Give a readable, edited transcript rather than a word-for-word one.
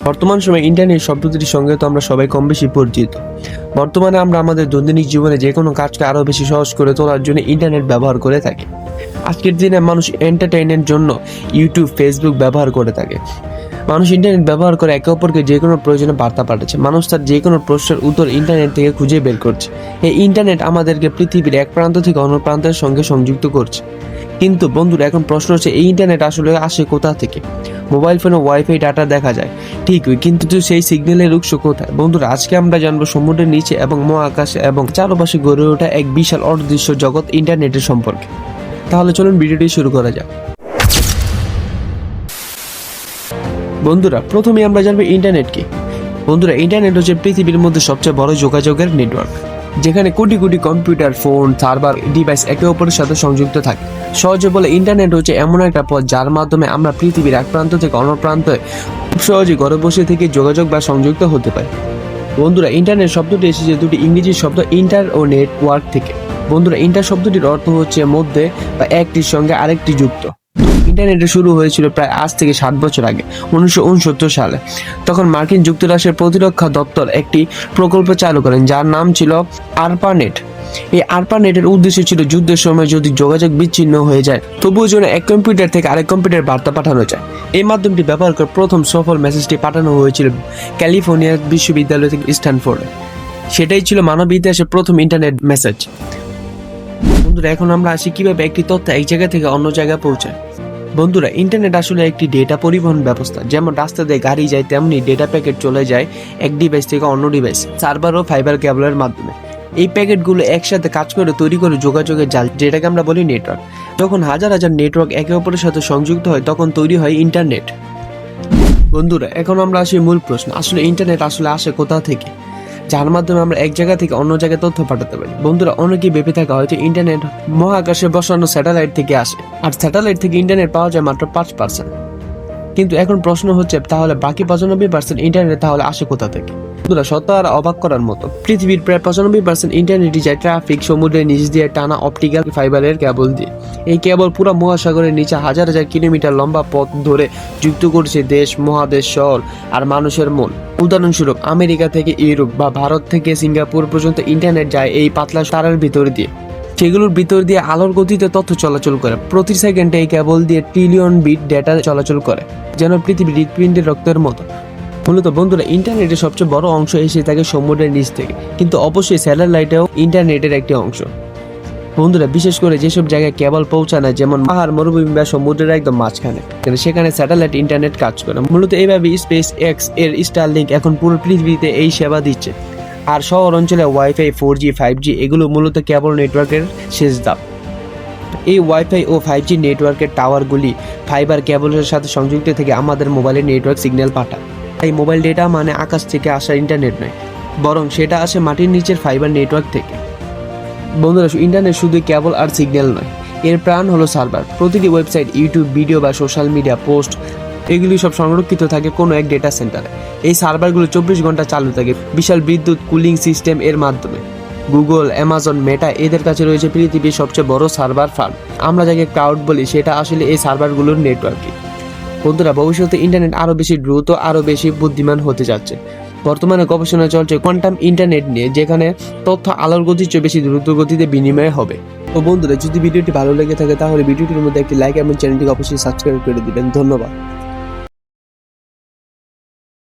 বর্তমান সময়ে ইন্টারনেট শব্দটির সঙ্গে তো আমরা সবাই কম বেশি পরিচিত। বর্তমানে আমরা আমাদের দৈনন্দিন জীবনে যে কোনো কাজকে আরও বেশি সহজ করে তোলার জন্য ইন্টারনেট ব্যবহার করে থাকি। আজকের দিনে মানুষ এন্টারটেইনের জন্য ইউটিউব, ফেসবুক ব্যবহার করে থাকে। মানুষ ইন্টারনেট ব্যবহার করে একে অপরকে যে কোনো প্রয়োজনে বার্তা পাঠাচ্ছে। মানুষ তার যে কোনো প্রশ্নের উত্তর ইন্টারনেট থেকে খুঁজে বের করছে। এই ইন্টারনেট আমাদেরকে পৃথিবীর এক প্রান্ত থেকে অন্য প্রান্তের সঙ্গে সংযুক্ত করছে। কিন্তু বন্ধুরা, এখন প্রশ্ন হচ্ছে এই ইন্টারনেট আসলে আসে কোথা থেকে? মোবাইল ফোনে ওয়াইফাই ডাটা দেখা যায় ঠিকই, কিন্তু সেই সিগন্যালের উৎস কোথায়? বন্ধুরা, আজকে আমরা জানবো সমুদ্রের নিচে এবং মহাকাশে এবং চারপাশে গড়ে ওঠা এক বিশাল অদৃশ্য জগৎ ইন্টারনেটের সম্পর্কে। তাহলে চলুন ভিডিওটি শুরু করা যাক। বন্ধুরা, প্রথমে আমরা জানবো ইন্টারনেট কি। বন্ধুরা, ইন্টারনেট হচ্ছে পৃথিবীর মধ্যে সবচেয়ে বড় যোগাযোগের নেটওয়ার্ক, যেখানে crore crore computer, phone, server, device একে অপরের সাথে সংযুক্ত থাকে। সহজে বলে ইন্টারনেট হচ্ছে এমন একটা পথ যার মাধ্যমে আমরা পৃথিবীর এক প্রান্ত থেকে অন্য প্রান্তে খুব সহজে ঘরে বসে থেকে যোগাযোগ বা সংযুক্ত হতে পারি। বন্ধুরা, ইন্টারনেট শব্দটি এসেছে দুটি ইংরেজি শব্দ ইন্টার ও নেটওয়ার্ক থেকে। বন্ধুরা, ইন্টার শব্দটির অর্থ হচ্ছে মধ্যে বা একটির সঙ্গে আরেকটি যুক্ত। ইন্টারনেটের শুরু হয়েছিল প্রায় আজ থেকে 60 বছর আগে, 1969 সালে। তখন মার্কিন যুক্তরাষ্ট্রের প্রতিরক্ষা দপ্তর একটি প্রকল্প চালু করেন যার নাম ছিল আরপানেট। এই আরপানেটের উদ্দেশ্য ছিল যুদ্ধের সময় যদি যোগাযোগ বিচ্ছিন্ন হয়ে যায় তবুও যেন এক কম্পিউটার থেকে আরেক কম্পিউটার বার্তা পাঠানো যায়। এই মাধ্যমটি ব্যবহার করে প্রথম সফল মেসেজটি পাঠানো হয়েছিল ক্যালিফোর্নিয়া বিশ্ববিদ্যালয় থেকে স্ট্যানফোর্ডে। সেটাই ছিল মানব ইতিহাসের প্রথম ইন্টারনেট মেসেজ। বন্ধুরা, এখন আমরা আসি কিভাবে একটি তথ্য এক জায়গা থেকে অন্য জায়গায় পৌঁছায়। বন্ধুরা, ইন্টারনেট আসলে একটি ডেটা পরিবহন ব্যবস্থা। যেমন রাস্তা দিয়ে গাড়ি যায়, তেমনি ডেটা প্যাকেট চলে যায় এক ডিভাইস থেকে অন্য ডিভাইস সার্ভার ও ফাইবার কেবলের মাধ্যমে। এই প্যাকেটগুলো একসাথে কাজ করে তৈরি করে যোগাযোগের জাল, যেটাকে আমরা বলি নেটওয়ার্ক। যখন হাজার হাজার নেটওয়ার্ক একে অপরের সাথে সংযুক্ত হয় তখন তৈরি হয় ইন্টারনেট। বন্ধুরা, এখন আমরা আসি মূল প্রশ্ন, আসলে ইন্টারনেট আসলে আসে কোথা থেকে, যার মাধ্যমে আমরা এক জায়গা থেকে অন্য জায়গায় তথ্য পাঠাতে পারি। বন্ধুরা, অনেকেই ভেবে থাকা হয়তো ইন্টারনেট মহাকাশে বসানো স্যাটেলাইট থেকে আসে, আর স্যাটেলাইট থেকে ইন্টারনেট পাওয়া যায় মাত্র 5%। কিন্তু এখন প্রশ্ন হচ্ছে তাহলে বাকি 95% ইন্টারনেট তাহলে আসে কোথা থেকে? বন্ধুরা, সত্য আর অবাক করার মতো, পৃথিবীর প্রায় 95% ইন্টারনেটই যায় ট্রাফিক, সমুদ্রের নিচ দিয়ে টানা অপটিক্যাল ফাইবারের কেবল দিয়ে। এই কেবল পুরো মহাসাগরের নিচে হাজার হাজার কিলোমিটার লম্বা পথ ধরে যুক্ত করছে দেশ, মহাদেশ, শহর আর মানুষের মন। উদাহরণস্বরূপ, আমেরিকা থেকে ইউরোপ বা ভারত থেকে সিঙ্গাপুর পর্যন্ত ইন্টারনেট যায় এই পাতলা তারের ভিতর দিয়ে। সেগুলোর ভিতর দিয়ে আলোর গতিতে তথ্য চলাচল করে। প্রতি সেকেন্ডে এই কেবল দিয়ে ট্রিলিয়ন বিট ডেটা চলাচল করে, যেন পৃথিবীর হৃৎপিণ্ডের রক্তের মতো। মূলত বন্ধুরা, ইন্টারনেটের সবচেয়ে বড় অংশ এসে থাকে সমুদ্রের নিচ থেকে, কিন্তু অবশ্যই স্যাটেলাইটেও ইন্টারনেটের একটি অংশ। বন্ধুরা, বিশেষ করে যেসব জায়গায় কেবল পৌঁছানো, যেমন পাহাড়, মরুভূমি বা সমুদ্রের একদম মাঝখানে, সেখানে স্যাটেলাইট ইন্টারনেট কাজ করে। মূলত এইভাবে স্পেস এক্স এর স্টারলিংক এখন পুরো পৃথিবীতে এই সেবা দিচ্ছে। আর শহর অঞ্চলে ওয়াইফাই, 4G, 5G এগুলো মূলত কেবল নেটওয়ার্কের শেষ ধাপ। এই ওয়াইফাই ও 5G নেটওয়ার্কের টাওয়ারগুলি ফাইবার কেবলের সাথে সংযুক্ত থেকে আমাদের মোবাইলের নেটওয়ার্ক সিগন্যাল পাঠায়। এই মোবাইল ডেটা মানে আকাশ থেকে আসা ইন্টারনেট নয়, বরং সেটা আসে মাটির নিচের ফাইবার নেটওয়ার্ক থেকে। বন্ধুরা, ইন্টারনেট শুধু কেবল আর সিগন্যাল নয়, এর প্রাণ হলো সার্ভার। প্রতিটি ওয়েবসাইট, ইউটিউব ভিডিও বা সোশ্যাল মিডিয়া পোস্ট এগুলি সব সংরক্ষিত থাকে কোনো এক ডেটা সেন্টারে। এই সার্ভারগুলো 24 ঘন্টা চালু থাকে বিশাল বিদ্যুৎ কুলিং সিস্টেম এর মাধ্যমে। গুগল, অ্যামাজন, মেটা এদের কাছে রয়েছে পৃথিবীর সবচেয়ে বড় সার্ভার ফার্ম। আমরা যাকে ক্লাউড বলি, সেটা আসলে এই সার্ভারগুলোর নেটওয়ার্কই। বন্ধুরা, ভবিষ্যতে ইন্টারনেট আরও বেশি দ্রুত, আরও বেশি বুদ্ধিমান হতে যাচ্ছে। বর্তমানে গবেষণা চলছে কোয়ান্টাম ইন্টারনেট নিয়ে, যেখানে তথ্য আলোর গতির চেয়ে বেশি দ্রুত গতিতে বিনিময় হবে। তো বন্ধুরা, যদি ভিডিওটি ভালো লেগে থাকে তাহলে ভিডিওটির মধ্যে একটি লাইক এবং চ্যানেলটিকে অবশ্যই সাবস্ক্রাইব করে দিবেন। ধন্যবাদ।